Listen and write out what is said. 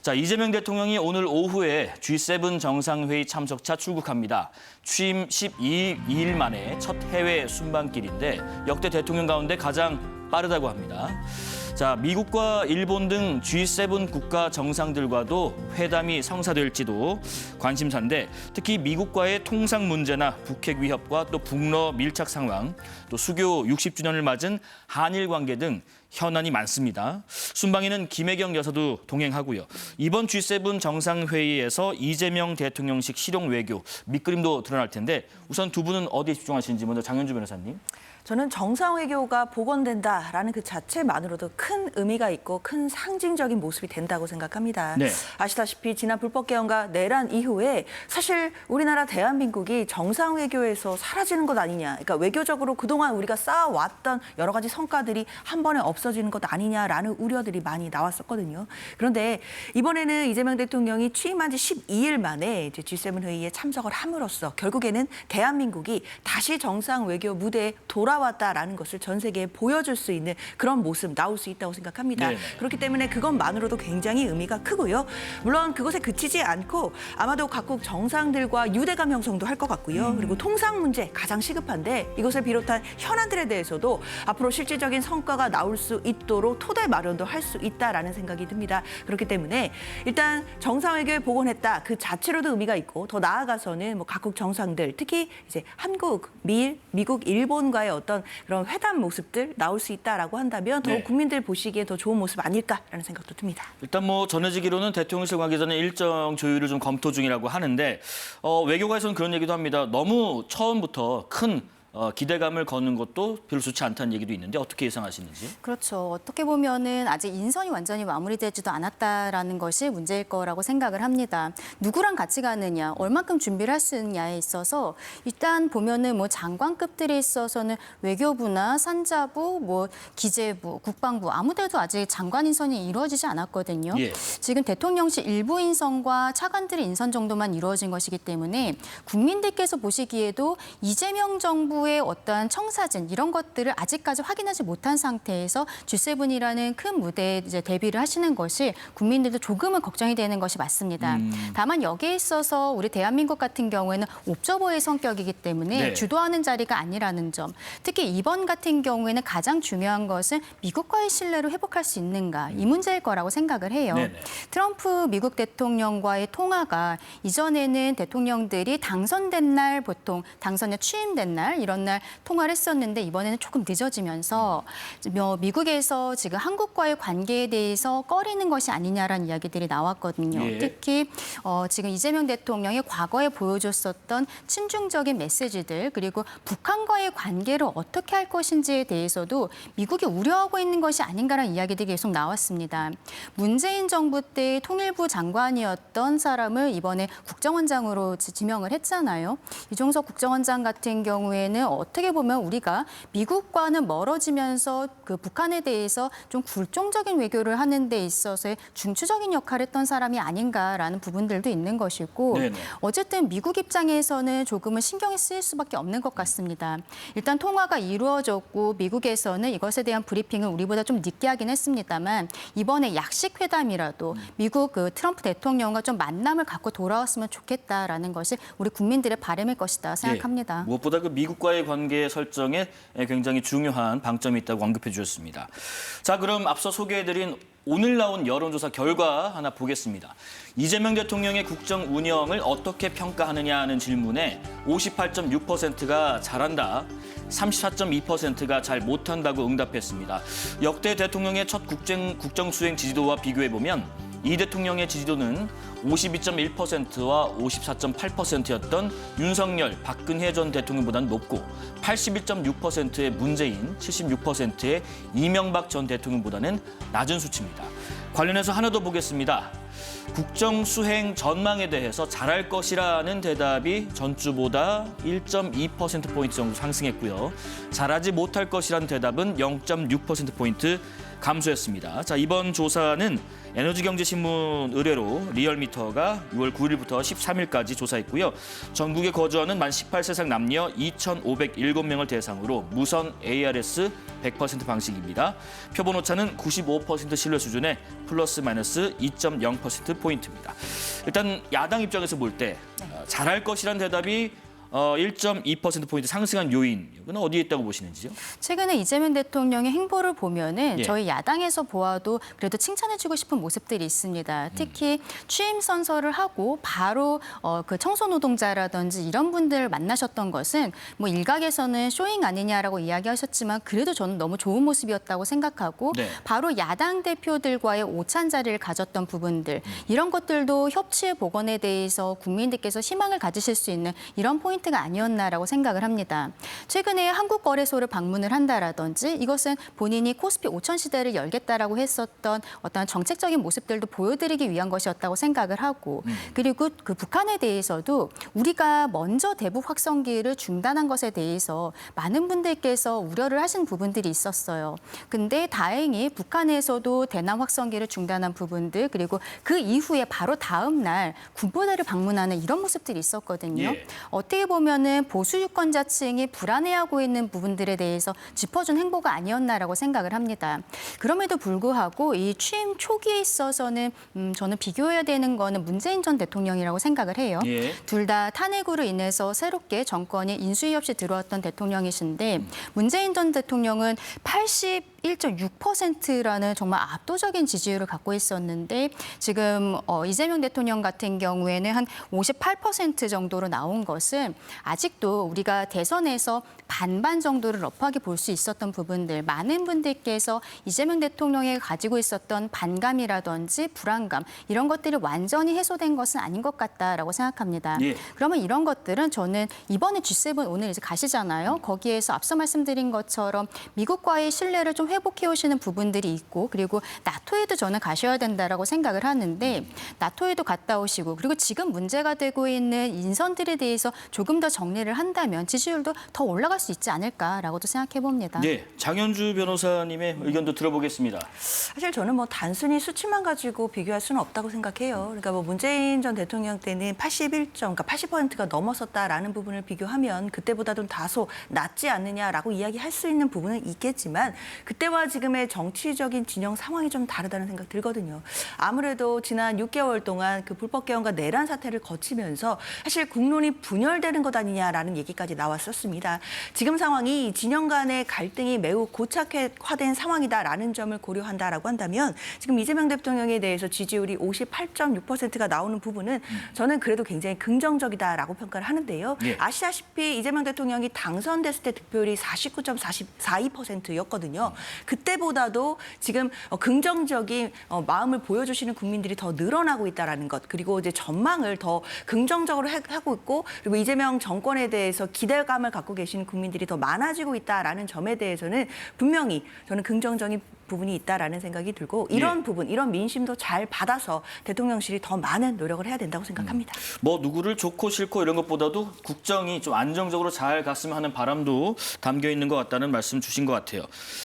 자, 이재명 대통령이 오늘 오후에 G7 정상회의 참석차 출국합니다. 취임 12일 만에 첫 해외 순방길인데 역대 대통령 가운데 가장 빠르다고 합니다. 자, 미국과 일본 등 G7 국가 정상들과도 회담이 성사될지도 관심사인데 특히 미국과의 통상 문제나 북핵 위협과 또 북러 밀착 상황, 또 수교 60주년을 맞은 한일 관계 등 현안이 많습니다. 순방에는 김혜경 여사도 동행하고요. 이번 G7 정상회의에서 이재명 대통령식 실용 외교 밑그림도 드러날 텐데 우선 두 분은 어디에 집중하시는지 먼저 장현주 변호사님. 저는 정상외교가 복원된다라는 그 자체만으로도 큰 의미가 있고 큰 상징적인 모습이 된다고 생각합니다. 네. 아시다시피 지난 불법 개헌과 내란 이후에 사실 우리나라 대한민국이 정상외교에서 사라지는 것 아니냐. 그러니까 외교적으로 그동안 우리가 쌓아왔던 여러 가지 성과들이 한 번에 없어지는 것 아니냐라는 우려들이 많이 나왔었거든요. 그런데 이번에는 이재명 대통령이 취임한 지 12일 만에 이제 G7 회의에 참석을 함으로써 결국에는 대한민국이 다시 정상외교 무대에 돌아왔다라는 것을 전 세계에 보여줄 수 있는 그런 모습 나올 수 있다고 생각합니다. 네네. 그렇기 때문에 그것만으로도 굉장히 의미가 크고요. 물론 그것에 그치지 않고 아마도 각국 정상들과 유대감 형성도 할 것 같고요. 그리고 통상 문제 가장 시급한데 이것을 비롯한 현안들에 대해서도 앞으로 실질적인 성과가 나올 수 있도록 토대 마련도 할 수 있다라는 생각이 듭니다. 그렇기 때문에 일단 정상외교에 복원했다 그 자체로도 의미가 있고 더 나아가서는 뭐 각국 정상들 특히 이제 한국, 미국, 일본과의 어떤 그런 회담 모습들 나올 수 있다라고 한다면 더 네. 국민들 보시기에 더 좋은 모습 아닐까라는 생각도 듭니다. 일단 뭐 전해지기로는 대통령실 관계자는 일정 조율을 좀 검토 중이라고 하는데 외교가에서는 그런 얘기도 합니다. 너무 처음부터 큰 기대감을 거는 것도 별로 좋지 않다는 얘기도 있는데 어떻게 예상하시는지? 그렇죠. 어떻게 보면은 아직 인선이 완전히 마무리되지도 않았다라는 것이 문제일 거라고 생각을 합니다. 누구랑 같이 가느냐, 얼마큼 준비를 할 수 있느냐에 있어서 일단 보면은 뭐 장관급들에 있어서는 외교부나 산자부, 뭐 기재부, 국방부 아무데도 아직 장관 인선이 이루어지지 않았거든요. 예. 지금 대통령실 일부 인선과 차관들의 인선 정도만 이루어진 것이기 때문에 국민들께서 보시기에도 이재명 정부 의 어떠한 청사진 이런 것들을 아직까지 확인하지 못한 상태에서 G7이라는 큰 무대에 이제 데뷔를 하시는 것이 국민들도 조금은 걱정이 되는 것이 맞습니다. 다만 여기에 있어서 우리 대한민국 같은 경우에는 옵저버의 성격이기 때문에 네. 주도하는 자리가 아니라는 점. 특히 이번 같은 경우에는 가장 중요한 것은 미국과의 신뢰를 회복할 수 있는가 이 문제일 거라고 생각을 해요. 네네. 트럼프 미국 대통령과의 통화가 이전에는 대통령들이 당선된 날 보통 당선에 취임된 날 이런 날 통화를 했었는데 이번에는 조금 늦어지면서 미국에서 지금 한국과의 관계에 대해서 꺼리는 것이 아니냐라는 이야기들이 나왔거든요. 예. 특히 지금 이재명 대통령이 과거에 보여줬었던 친중적인 메시지들 그리고 북한과의 관계를 어떻게 할 것인지에 대해서도 미국이 우려하고 있는 것이 아닌가라는 이야기들이 계속 나왔습니다. 문재인 정부 때 통일부 장관이었던 사람을 이번에 국정원장으로 지명을 했잖아요. 이종석 국정원장 같은 경우에는 어떻게 보면 우리가 미국과는 멀어지면서 그 북한에 대해서 좀 굴종적인 외교를 하는 데 있어서의 중추적인 역할을 했던 사람이 아닌가라는 부분들도 있는 것이고 네네. 어쨌든 미국 입장에서는 조금은 신경이 쓰일 수밖에 없는 것 같습니다. 일단 통화가 이루어졌고 미국에서는 이것에 대한 브리핑을 우리보다 좀 늦게 하긴 했습니다만 이번에 약식 회담이라도 미국 그 트럼프 대통령과 좀 만남을 갖고 돌아왔으면 좋겠다라는 것이 우리 국민들의 바람일 것이다 생각합니다. 예. 무엇보다 그 미국과의 관계 설정에 굉장히 중요한 방점이 있다고 언급해 주셨습니다. 자, 그럼 앞서 소개해드린 오늘 나온 여론조사 결과 하나 보겠습니다. 이재명 대통령의 국정 운영을 어떻게 평가하느냐 하는 질문에 58.6%가 잘한다, 34.2%가 잘 못한다고 응답했습니다. 역대 대통령의 첫 국정 수행 지지도와 비교해보면 이 대통령의 지지도는 52.1%와 54.8%였던 윤석열, 박근혜 전 대통령보다는 높고 81.6%의 문재인, 76%의 이명박 전 대통령보다는 낮은 수치입니다. 관련해서 하나 더 보겠습니다. 국정 수행 전망에 대해서 잘할 것이라는 대답이 전주보다 1.2%포인트 정도 상승했고요. 잘하지 못할 것이라는 대답은 0.6%포인트 감소했습니다. 자, 이번 조사는 에너지경제신문 의뢰로 리얼미터가 6월 9일부터 13일까지 조사했고요. 전국에 거주하는 만 18세 이상 남녀 2,507명을 대상으로 무선 ARS 100% 방식입니다. 표본 오차는 95% 신뢰 수준의 플러스 마이너스 2.0%포인트입니다. 일단 야당 입장에서 볼 때 잘할 것이란 대답이 1.2%포인트 상승한 요인, 이건 어디에 있다고 보시는지요? 최근에 이재명 대통령의 행보를 보면은 예. 저희 야당에서 보아도 그래도 칭찬해주고 싶은 모습들이 있습니다. 특히 취임 선서를 하고 바로 그 청소노동자라든지 이런 분들 만나셨던 것은 뭐 일각에서는 쇼잉 아니냐라고 이야기하셨지만 그래도 저는 너무 좋은 모습이었다고 생각하고 네. 바로 야당 대표들과의 오찬 자리를 가졌던 부분들 이런 것들도 협치의 복원에 대해서 국민들께서 희망을 가지실 수 있는 이런 포인트가 아니었나라고 생각을 합니다. 최근에 한국거래소를 방문을 한다라든지 이것은 본인이 코스피 5천 시대를 열겠다라고 했었던 어떤 정책적인 모습들도 보여드리기 위한 것이었다고 생각을 하고 그리고 그 북한에 대해서도 우리가 먼저 대북 확성기를 중단한 것에 대해서 많은 분들께서 우려를 하신 부분들이 있었어요. 근데 다행히 북한에서도 대남 확성기를 중단한 부분들 그리고 그 이후에 바로 다음 날 군부대를 방문하는 이런 모습들이 있었거든요. 예. 어떻게 보면은 보수 유권자층이 불안해하고 있는 부분들에 대해서 짚어준 행보가 아니었나라고 생각을 합니다. 그럼에도 불구하고 이 취임 초기에 있어서는 저는 비교해야 되는 거는 문재인 전 대통령이라고 생각을 해요. 예. 둘 다 탄핵으로 인해서 새롭게 정권이 인수위 없이 들어왔던 대통령이신데 문재인 전 대통령은 81.6%라는 정말 압도적인 지지율을 갖고 있었는데 지금 이재명 대통령 같은 경우에는 한 58% 정도로 나온 것은 아직도 우리가 대선에서 반반 정도를 러프하게 볼 수 있었던 부분들 많은 분들께서 이재명 대통령이 가지고 있었던 반감이라든지 불안감 이런 것들이 완전히 해소된 것은 아닌 것 같다라고 생각합니다. 예. 그러면 이런 것들은 저는 이번에 G7 오늘 이제 가시잖아요. 거기에서 앞서 말씀드린 것처럼 미국과의 신뢰를 좀 회복해 오시는 부분들이 있고 그리고 나토에도 저는 가셔야 된다라고 생각을 하는데 나토에도 갔다 오시고 그리고 지금 문제가 되고 있는 인선들에 대해서 조금 더 정리를 한다면 지지율도 더 올라갈 수 있지 않을까라고도 생각해 봅니다. 네, 장현주 변호사님의 의견도 들어보겠습니다. 사실 저는 뭐 단순히 수치만 가지고 비교할 수는 없다고 생각해요. 그러니까 뭐 문재인 전 대통령 때는 81점, 그러니까 80%가 넘었었다라는 부분을 비교하면 그때보다도 다소 낮지 않느냐라고 이야기할 수 있는 부분은 있겠지만 그때와 지금의 정치적인 진영 상황이 좀 다르다는 생각 들거든요. 아무래도 지난 6개월 동안 그 불법 개헌과 내란 사태를 거치면서 사실 국론이 분열되는 것 아니냐라는 얘기까지 나왔었습니다. 지금 상황이 진영 간의 갈등이 매우 고착화된 상황이다라는 점을 고려한다라고 한다면 지금 이재명 대통령에 대해서 지지율이 58.6%가 나오는 부분은 저는 그래도 굉장히 긍정적이다라고 평가를 하는데요. 예. 아시다시피 이재명 대통령이 당선됐을 때 득표율이 49.42%였거든요. 그때보다도 지금 긍정적인 마음을 보여주시는 국민들이 더 늘어나고 있다라는 것 그리고 이제 전망을 더 긍정적으로 하고 있고 그리고 이재명 정권에 대해서 기대감을 갖고 계시는 국민들이 더 많아지고 있다라는 점에 대해서는 분명히 저는 긍정적인 부분이 있다라는 생각이 들고 이런 예. 부분, 이런 민심도 잘 받아서 대통령실이 더 많은 노력을 해야 된다고 생각합니다. 뭐 누구를 좋고 싫고 이런 것보다도 국정이 좀 안정적으로 잘 갔으면 하는 바람도 담겨 있는 것 같다는 말씀 주신 것 같아요.